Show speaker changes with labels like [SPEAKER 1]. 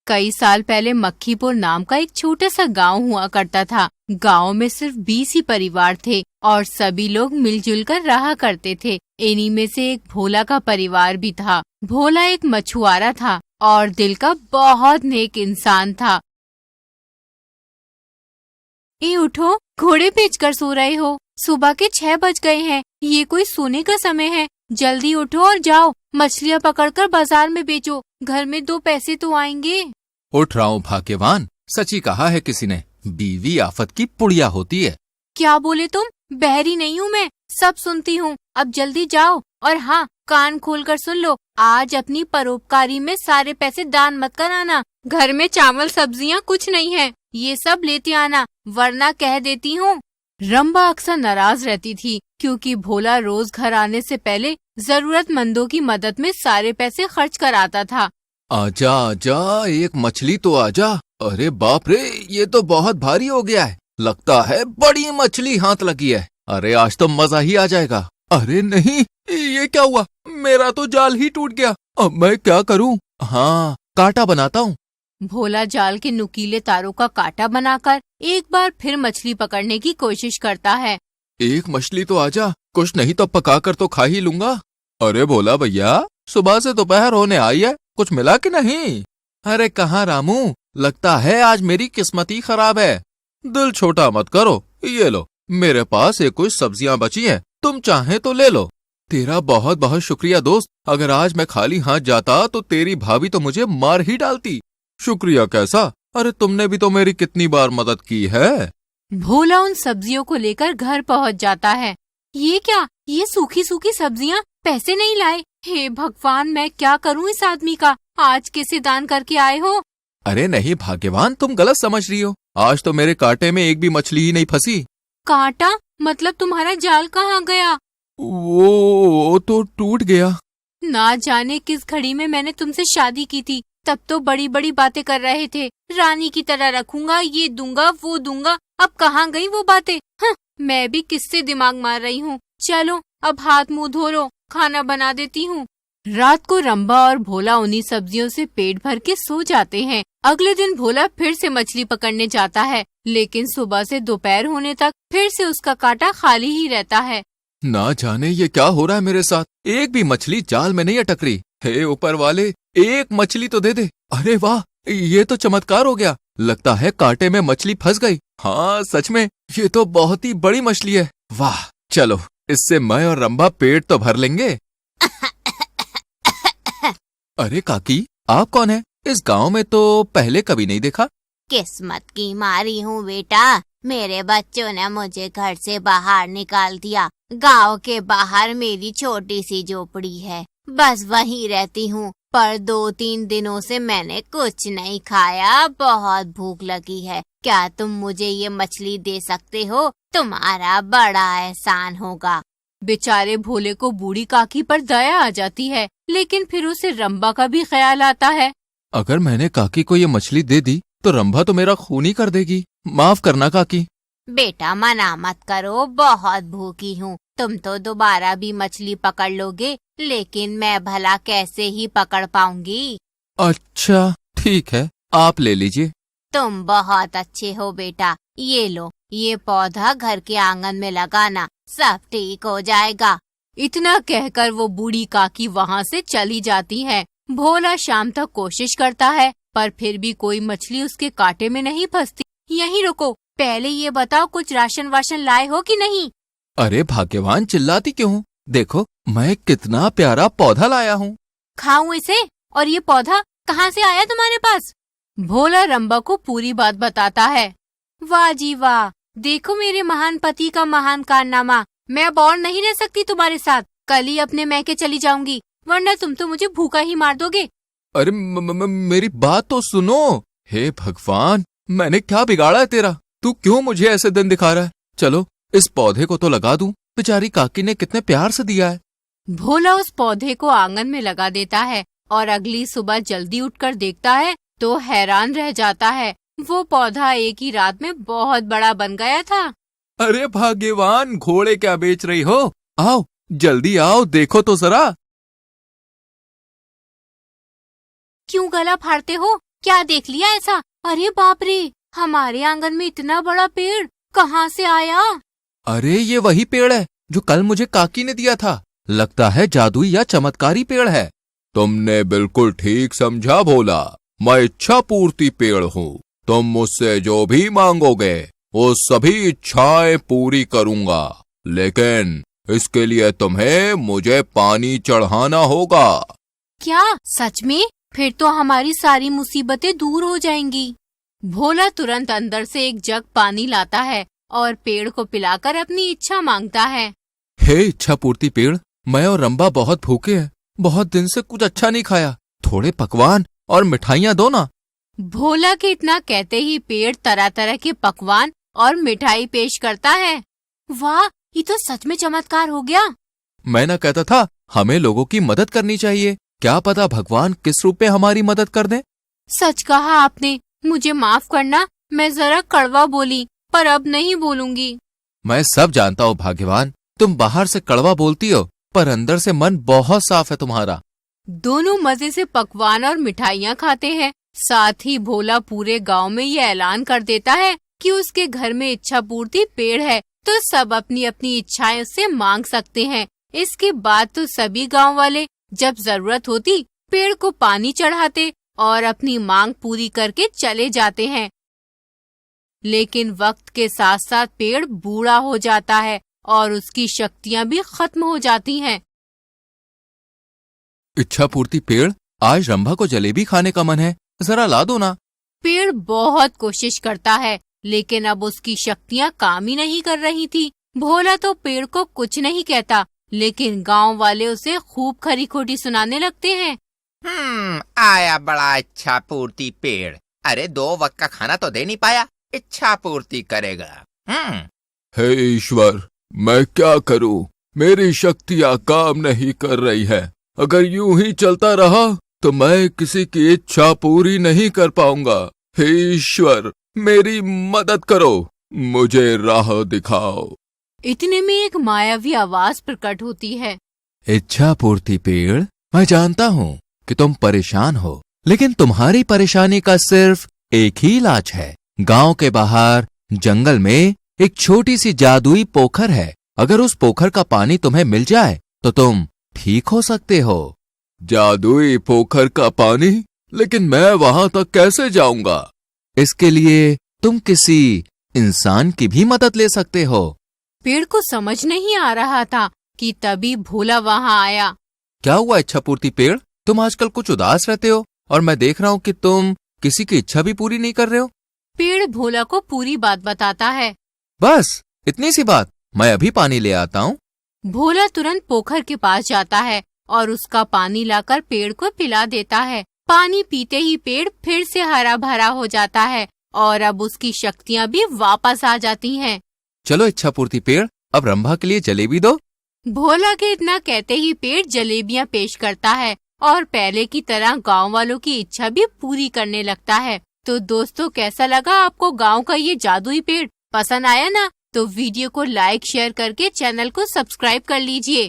[SPEAKER 1] कई साल पहले मक्खीपुर नाम का एक छोटा सा गांव हुआ करता था। गांव में सिर्फ 20 ही परिवार थे और सभी लोग मिलजुल कर रहा करते थे। इन्हीं में से एक भोला का परिवार भी था। भोला एक मछुआरा था और दिल का बहुत नेक इंसान था। ए उठो, घोड़े बेचकर सो रहे हो? सुबह के 6 बज गए हैं। ये कोई सोने का समय है? जल्दी उठो और जाओ, मछलियाँ पकड़कर बाजार में बेचो। घर में 2 पैसे तो आएंगे।
[SPEAKER 2] उठ रहा हूँ भाग्यवान, सच ही कहा है किसी ने, बीवी आफत की पुड़िया होती है।
[SPEAKER 1] क्या बोले तुम? बहरी नहीं हूँ मैं, सब सुनती हूँ। अब जल्दी जाओ और हाँ, कान खोलकर सुन लो, आज अपनी परोपकारी में सारे पैसे दान मत कराना। घर में चावल सब्जियाँ कुछ नहीं है, ये सब लेते आना, वरना कह देती हूँ। रंबा अक्सर नाराज रहती थी क्योंकि भोला रोज घर आने से पहले जरूरतमंदों की मदद में सारे पैसे खर्च कर आता था।
[SPEAKER 2] आजा आजा, एक मछली तो आजा। अरे बाप रे, ये तो बहुत भारी हो गया है। लगता है बड़ी मछली हाथ लगी है। अरे आज तो मजा ही आ जाएगा। अरे नहीं, ये क्या हुआ? मेरा तो जाल ही टूट गया। अब मैं क्या करूं? हाँ, कांटा बनाता हूँ।
[SPEAKER 1] भोला जाल के नुकीले तारों का कांटा बनाकर एक बार फिर मछली पकड़ने की कोशिश करता है।
[SPEAKER 2] एक मछली तो आजा, कुछ नहीं तो पका कर तो खा ही लूंगा। अरे भोला भैया, सुबह से दोपहर होने आई है, कुछ मिला कि नहीं? अरे कहाँ रामू, लगता है आज मेरी किस्मत ही खराब है। दिल छोटा मत करो, ये लो, मेरे पास एक कुछ सब्जियां बची हैं, तुम चाहे तो ले लो। तेरा बहुत बहुत शुक्रिया दोस्त, अगर आज मैं खाली हाथ जाता तो तेरी भाभी तो मुझे मार ही डालती। शुक्रिया कैसा? अरे तुमने भी तो मेरी कितनी बार मदद की है।
[SPEAKER 1] भोला उन सब्जियों को लेकर घर पहुंच जाता है। ये क्या? ये सूखी सूखी सब्जियां, पैसे नहीं लाए? हे भगवान, मैं क्या करूं इस आदमी का? आज कैसे दान करके आए हो?
[SPEAKER 2] अरे नहीं भाग्यवान, तुम गलत समझ रही हो। आज तो मेरे कांटे में एक भी मछली ही नहीं फंसी।
[SPEAKER 1] कांटा? मतलब तुम्हारा जाल कहाँ गया?
[SPEAKER 2] वो तो टूट गया।
[SPEAKER 1] ना जाने किस घड़ी में मैंने तुमसे शादी की थी, तब तो बड़ी बड़ी बातें कर रहे थे, रानी की तरह रखूंगा, ये दूंगा वो दूंगा। अब कहाँ गई वो बातें? मैं भी किससे दिमाग मार रही हूँ। चलो अब हाथ मुंह धो लो, खाना बना देती हूँ। रात को रंबा और भोला उन्हीं सब्जियों से पेट भर के सो जाते हैं। अगले दिन भोला फिर से मछली पकड़ने जाता है, लेकिन सुबह से दोपहर होने तक फिर से उसका कांटा खाली ही रहता है।
[SPEAKER 2] ना जाने ये क्या हो रहा है मेरे साथ, एक भी मछली जाल में नहीं अटक रही। हे ऊपर वाले, एक मछली तो दे दे। अरे वाह, ये तो चमत्कार हो गया। लगता है कांटे में मछली फंस गई। हाँ सच में, ये तो बहुत ही बड़ी मछली है। वाह, चलो इससे मैं और रंबा पेट तो भर लेंगे। अरे काकी, आप कौन है? इस गांव में तो पहले कभी नहीं देखा।
[SPEAKER 3] किस्मत की मारी हूँ बेटा, मेरे बच्चों ने मुझे घर से बाहर निकाल दिया। गांव के बाहर मेरी छोटी सी झोपड़ी है, बस वहीं रहती हूँ। पर 2-3 दिनों से मैंने कुछ नहीं खाया, बहुत भूख लगी है। क्या तुम मुझे ये मछली दे सकते हो? तुम्हारा बड़ा एहसान होगा।
[SPEAKER 1] बेचारे भोले को बूढ़ी काकी पर दया आ जाती है, लेकिन फिर उसे रंबा का भी ख्याल आता है।
[SPEAKER 2] अगर मैंने काकी को ये मछली दे दी तो रंभा तो मेरा खून ही कर देगी। माफ करना काकी।
[SPEAKER 3] बेटा मना मत करो, बहुत भूखी हूँ। तुम तो दोबारा भी मछली पकड़ लोगे, लेकिन मैं भला कैसे ही पकड़ पाऊंगी?
[SPEAKER 2] अच्छा ठीक है, आप ले लीजिए।
[SPEAKER 3] तुम बहुत अच्छे हो बेटा, ये लो, ये पौधा घर के आंगन में लगाना, सब ठीक हो जाएगा।
[SPEAKER 1] इतना कहकर वो बूढ़ी काकी वहाँ से चली जाती है। भोला शाम तक कोशिश करता है, पर फिर भी कोई मछली उसके कांटे में नहीं फंसती। यहीं रुको, पहले ये बताओ कुछ राशन वाशन लाए हो कि नहीं?
[SPEAKER 2] अरे भाग्यवान, चिल्लाती क्यों हूँ? देखो मैं कितना प्यारा पौधा लाया हूँ।
[SPEAKER 1] खाऊं इसे? और ये पौधा कहाँ से आया तुम्हारे पास? भोला रंबा को पूरी बात बताता है। वाह जी वाह, देखो मेरे महान पति का महान कारनामा। मैं अब और नहीं रह सकती तुम्हारे साथ, कल ही अपने मैके चली जाऊंगी, वरना तुम तो मुझे भूखा ही मार दोगे।
[SPEAKER 2] अरे मेरी बात तो सुनो। हे भगवान, मैंने क्या बिगाड़ा है तेरा? तू क्यों मुझे ऐसे दिन दिखा रहा है? चलो इस पौधे को तो लगा दूं, बेचारी काकी ने कितने प्यार से दिया है।
[SPEAKER 1] भोला उस पौधे को आंगन में लगा देता है और अगली सुबह जल्दी उठकर देखता है तो हैरान रह जाता है। वो पौधा एक ही रात में बहुत बड़ा बन गया था।
[SPEAKER 2] अरे भाग्यवान, घोड़े क्या बेच रही हो? आओ जल्दी आओ, देखो तो जरा।
[SPEAKER 1] क्यों गला फाड़ते हो? क्या देख लिया ऐसा? अरे बाप रे, हमारे आंगन में इतना बड़ा पेड़ कहाँ से आया?
[SPEAKER 2] अरे ये वही पेड़ है जो कल मुझे काकी ने दिया था। लगता है जादुई या चमत्कारी पेड़ है। तुमने बिल्कुल ठीक समझा भोला। मैं इच्छा पूर्ति पेड़ हूँ। तुम मुझसे जो भी मांगोगे वो सभी इच्छाएं पूरी करूंगा, लेकिन इसके लिए तुम्हें मुझे पानी चढ़ाना होगा।
[SPEAKER 1] क्या सच में? फिर तो हमारी सारी मुसीबतें दूर हो जाएंगी। भोला तुरंत अंदर से एक जग पानी लाता है और पेड़ को पिलाकर अपनी इच्छा मांगता है।
[SPEAKER 2] हे इच्छा पूर्ति पेड़, मैं और रंबा बहुत भूखे हैं। बहुत दिन से कुछ अच्छा नहीं खाया। थोड़े पकवान और मिठाइयाँ दो ना।
[SPEAKER 1] भोला के इतना कहते ही पेड़ तरह तरह के पकवान और मिठाई पेश करता है। वाह, ये तो सच में चमत्कार हो गया।
[SPEAKER 2] मैं ना कहता था हमें लोगों की मदद करनी चाहिए। क्या पता भगवान किस रूप में हमारी मदद कर दे।
[SPEAKER 1] सच कहा आपने। मुझे माफ करना, मैं जरा कड़वा बोली, पर अब नहीं बोलूंगी।
[SPEAKER 2] मैं सब जानता हूँ भाग्यवान। तुम बाहर से कड़वा बोलती हो पर अंदर से मन बहुत साफ है तुम्हारा।
[SPEAKER 1] दोनों मजे से पकवान और मिठाइयाँ खाते हैं। साथ ही भोला पूरे गांव में ये ऐलान कर देता है कि उसके घर में इच्छा पूर्ति पेड़ है, तो सब अपनी अपनी इच्छाएं उससे मांग सकते हैं। इसके बाद तो सभी गांव वाले जब जरूरत होती पेड़ को पानी चढ़ाते और अपनी मांग पूरी करके चले जाते हैं। लेकिन वक्त के साथ साथ पेड़ बूढ़ा हो जाता है और उसकी शक्तियां भी खत्म हो जाती हैं।
[SPEAKER 2] इच्छा पूर्ति पेड़, आज रंभा को जलेबी खाने का मन है, जरा ला दो ना।
[SPEAKER 1] पेड़ बहुत कोशिश करता है, लेकिन अब उसकी शक्तियां काम ही नहीं कर रही थी। भोला तो पेड़ को कुछ नहीं कहता, लेकिन गांव वाले उसे खूब खरी खोटी सुनाने लगते हैं।
[SPEAKER 4] आया बड़ा इच्छा पूर्ति पेड़। अरे 2 वक्त का खाना तो दे नहीं पाया, इच्छा पूर्ति करेगा।
[SPEAKER 2] हे ईश्वर, मैं क्या करूं? मेरी शक्तियां काम नहीं कर रही है। अगर यूं ही चलता रहा तो मैं किसी की इच्छा पूरी नहीं कर पाऊंगा। हे ईश्वर, मेरी मदद करो, मुझे राह दिखाओ।
[SPEAKER 1] इतने में एक मायावी आवाज प्रकट होती है।
[SPEAKER 2] इच्छा पूर्ति पेड़, मैं जानता हूँ कि तुम परेशान हो, लेकिन तुम्हारी परेशानी का सिर्फ एक ही इलाज है। गांव के बाहर जंगल में एक छोटी सी जादुई पोखर है। अगर उस पोखर का पानी तुम्हें मिल जाए तो तुम ठीक हो सकते हो। जादुई पोखर का पानी? लेकिन मैं वहां तक कैसे जाऊंगा? इसके लिए तुम किसी इंसान की भी मदद ले सकते हो।
[SPEAKER 1] पेड़ को समझ नहीं आ रहा था कि तभी भोला वहां आया।
[SPEAKER 2] क्या हुआ इच्छा पूर्ति पेड़? तुम आजकल कुछ उदास रहते हो और मैं देख रहा हूँ कि तुम किसी की इच्छा भी पूरी नहीं कर रहे हो।
[SPEAKER 1] पेड़ भोला को पूरी बात बताता है।
[SPEAKER 2] बस इतनी सी बात, मैं अभी पानी ले आता हूँ।
[SPEAKER 1] भोला तुरंत पोखर के पास जाता है और उसका पानी लाकर पेड़ को पिला देता है। पानी पीते ही पेड़ फिर से हरा भरा हो जाता है और अब उसकी शक्तियाँ भी वापस आ जाती हैं।
[SPEAKER 2] चलो इच्छा पूर्ति पेड़, अब रंभा के लिए जलेबी दो।
[SPEAKER 1] भोला के इतना कहते ही पेड़ जलेबियाँ पेश करता है और पहले की तरह गांव वालों की इच्छा भी पूरी करने लगता है। तो दोस्तों, कैसा लगा आपको गांव का ये जादुई पेड़? पसंद आया ना? तो वीडियो को लाइक शेयर करके चैनल को सब्सक्राइब कर लीजिए।